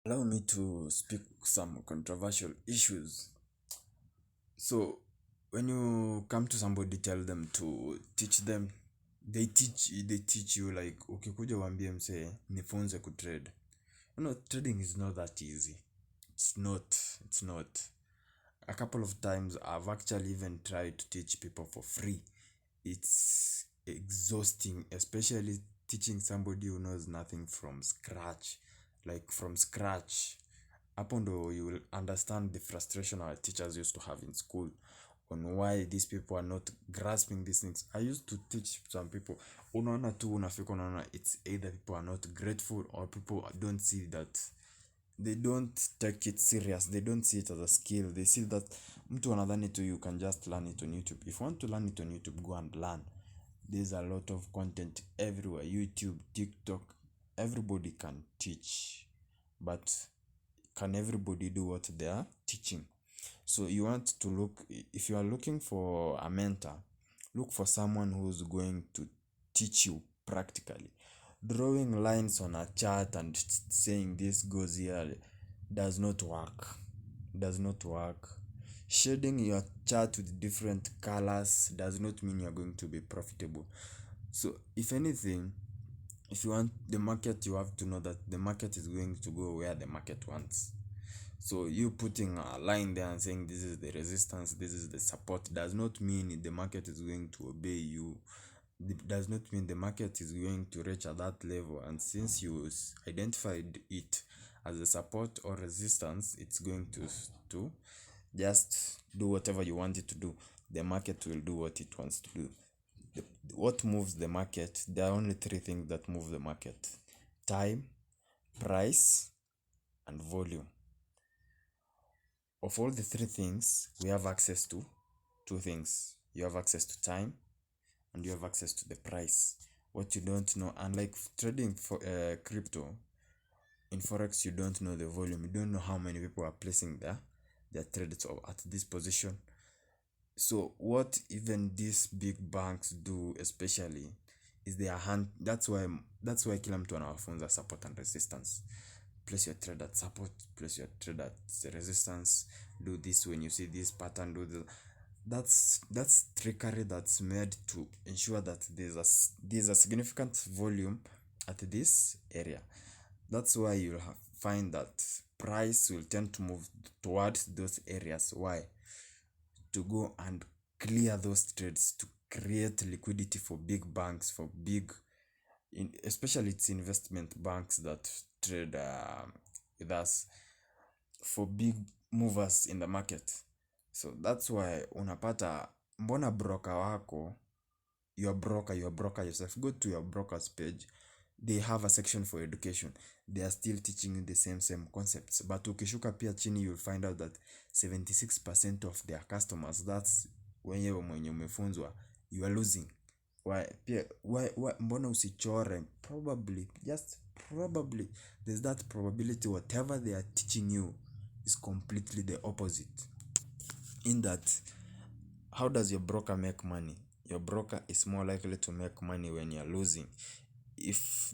Allow me to speak some controversial issues. So, when you come to somebody, tell them to teach them, they teach you like ukikuja uambie msee nifunze kutrade. Trading is not that easy. It's not. It's not. A couple of times I've actually even tried to teach people for free. It's exhausting, especially teaching somebody who knows nothing from scratch. Like from scratch. Hapo ndo you will understand the frustration our teachers used to have in school on why these people are not grasping these things. I used to teach some people, unaona tu unafika unaona it's either people are not grateful or people don't see that, they don't take it serious, they don't see it as a skill, they see that mtu anadhani tu you can just learn it on YouTube. If you want to learn it on YouTube, go and learn. There's a lot of content everywhere, YouTube, TikTok, everybody can teach, but can everybody do what they are teaching? So you want to look, if you are looking for a mentor, look for someone who's going to teach you practically. Drawing lines on a chart and saying this goes here does not work. Does not work. Shading your chart with different colors does not mean you're going to be profitable. So if anything, if you want the market, you have to know that the market is going to go where the market wants. So you putting a line there and saying this is the resistance, this is the support, does not mean the market is going to obey you. It does not mean the market is going to reach at that level, and since you identified it as a support or resistance, it's going to just do whatever you want it to do. The market will do what it wants to do. What moves the market? There are only three things that move the market: time, price, and volume. Of all the three things, we have access to two things. You have access to time and you have access to the price. What you don't know, unlike trading for crypto, in forex you don't know the volume. You don't know how many people are placing their trades at this position. So what even these big banks do especially is they are hand, that's why kila mtu anawafunza support and resistance. Place your trade at support, place your trade at resistance, do this when you see this pattern, do the, that's trickery that's made to ensure that there's a significant volume at this area. That's why you'll find that price will tend to move towards those areas. Why? To go and clear those trades, to create liquidity for big banks, for big especially it's investment banks that trade with us, for big movers in the market. So that's why unapata mbona broker wako, your broker yourself, go to your broker's page, they have a section for education. They are still teaching you the same concepts, but ukishuka pia chini you'll find out that 76% of their customers, that's wenyewe mwenye umefunzwa, you are losing. Why mbona usichore? Probably, just probably, there's that probability whatever they are teaching you is completely the opposite. In that, how does your broker make money? Your broker is more likely to make money when you're losing, if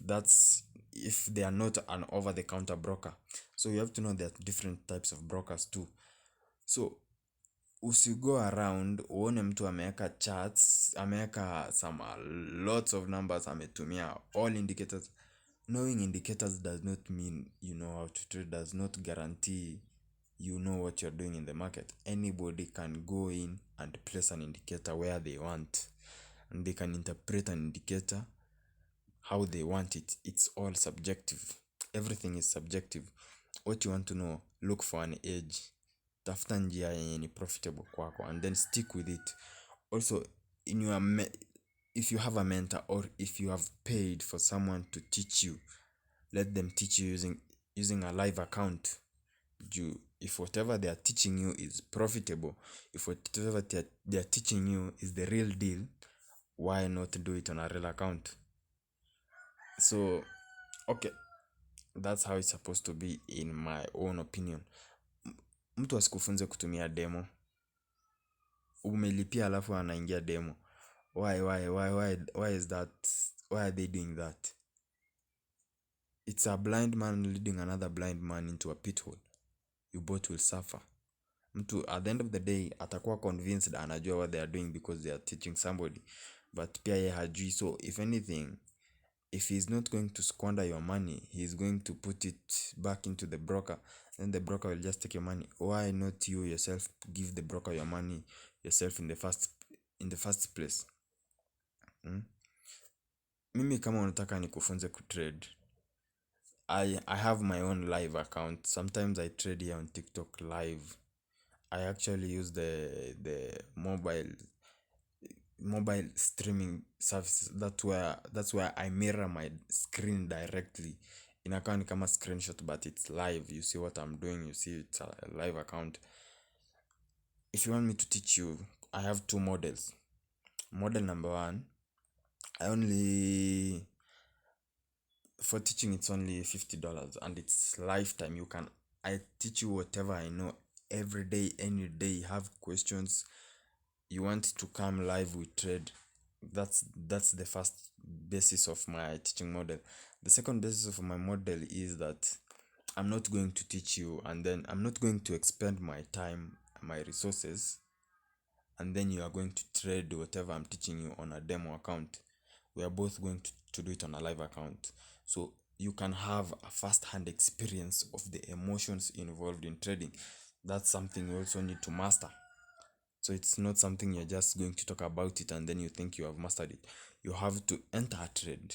they are not an over-the-counter broker. So you have to know that different types of brokers too. So usigo around uone mtu ameweka charts, ameweka some lots of numbers, ametumia all indicators. Knowing indicators does not mean you know how to trade, does not guarantee you know what you're doing in the market. Anybody can go in and place an indicator where they want, and they can interpret an indicator how they want it. It's all subjective. Everything is subjective. What you want to know, look for an edge, tafuta njia yenye ni profitable kwako, and then stick with it. Also, if you have a mentor, or if you have paid for someone to teach you, let them teach you using a live account. If whatever they are teaching you is profitable, if whatever they are teaching you is the real deal, why not do it on a real account? So okay, that's how it's supposed to be in my own opinion. Mtu asikufunze kutumia demo, umelipia alafu anaingia demo. Why is that? Why are they doing that? It's a blind man leading another blind man into a pit hole. You both will suffer. Mtu at the end of the day atakuwa convinced anajua what they are doing because they are teaching somebody, but pia ye hajui. So if anything, if he's not going to squander your money, he's going to put it back into the broker. Then the broker will just take your money. Why not you yourself give the broker your money yourself in the first place? Mimi kama unataka nikufunze kutrade, I have my own live account. Sometimes I trade here on TikTok live. I actually use the mobile streaming services. That's where I mirror my screen directly. Inakaa ni kama screenshot, but it's live. You see what I'm doing, you see it's a live account. If you want me to teach you, I have two models. Model number one, for teaching it's only $50 and it's lifetime. I teach you whatever I know every day, any day. Have questions, you want to come live with trade. That's the first basis of my teaching model. The second basis of my model is that I'm not going to teach you and then I'm not going to expend my time, my resources, and then you are going to trade whatever I'm teaching you on a demo account. We are both going to do it on a live account, so you can have a first-hand experience of the emotions involved in trading. That's something you also need to master. So it's not something you're just going to talk about it and then you think you have mastered it. You have to enter a trade,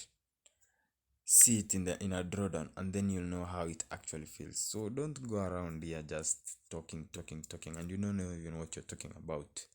see it in a drawdown, and then you'll know how it actually feels. So don't go around here just talking, and you don't know even what you're talking about.